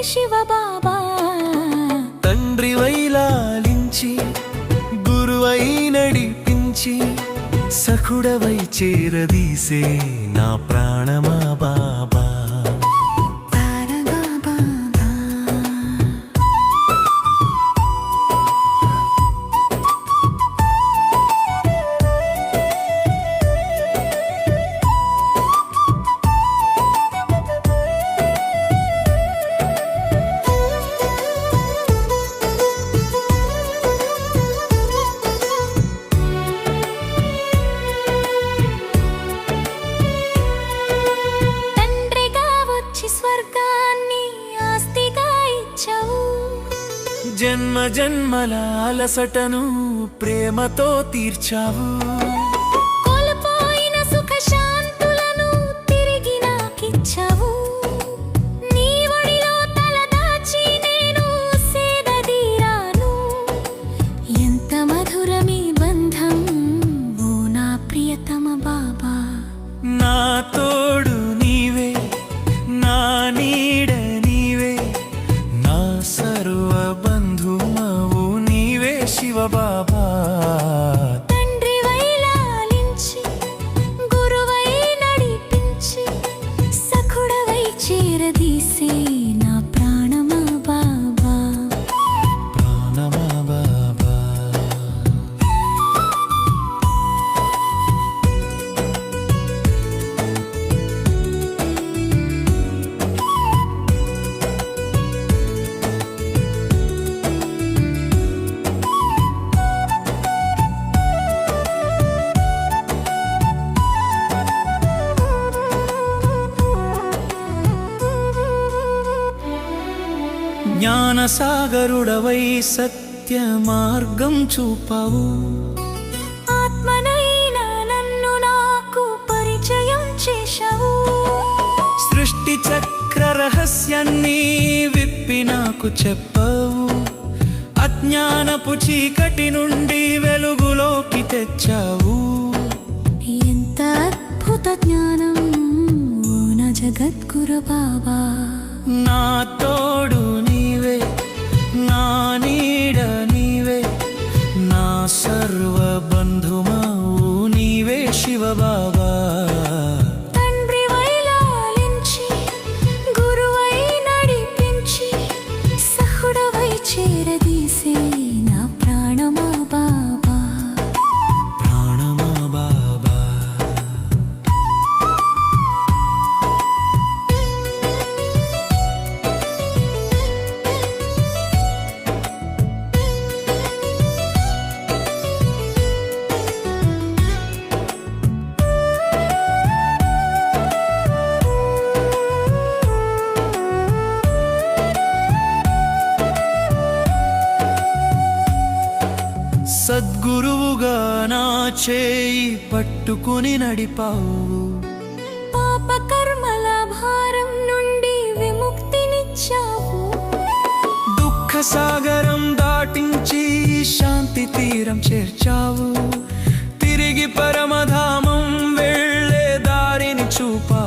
శివబాబా. తండ్రివై లాలించి గురువై నడిపించి సఖుడవై చేరదీసే నా ప్రాణమా బాబా. జన్మ జన్మల అలసటను ప్రేమతో తీర్చావు. కోల్పోయిన సుఖ శాంతులను తిరిగి నాకిచ్చావు. నీ ఒడిలో తలదాచి నేను సేదదీరాను. ఎంత మధురమీ బంధం ఓ నా ప్రియతమ బాబా. నా తోడు నీవే, నా నీడ నీవే, నా సర్వ బంధుమవు నీవే శివబాబా. తండ్రివై లాలించి గురువై నడిపించి సఖుడవై చేరదీసే నా ప్రాణమా బాబా. ప్రాణమా బాబా. జ్ఞానసాగరుడవై సత్య మార్గం చూపావు. ఆత్మనైన నన్ను నాకు పరిచయం చేశావు. సృష్టి చక్ర రహస్యాన్ని విప్పి నాకు చెప్పావు. అజ్ఞానపు చీకటి నుండి వెలుగులోకి తెచ్చావు. ఎంత అద్భుత జ్ఞానం ఓ నా జగద్గురు బాబా. నా తోడు నీవే, నా నీడ నీవే, నా సర్వ బంధుమవు నీవే శివబాబా. తండ్రివై లాలించి గురువై నడిపించి సఖుడవై చేరదీసే నా ప్రాణమా బాబా. ప్రాణమా బాబా. సద్గురువుగా నా చేయి పట్టుకుని నడిపావు. పాప కర్మల భారం నుండి విముక్తినిచ్చావు. దుఃఖ సాగరం దాటించి శాంతి తీరం చేర్చావు. తిరిగి పరమధామం వెళ్ళే దారిని చూపావు.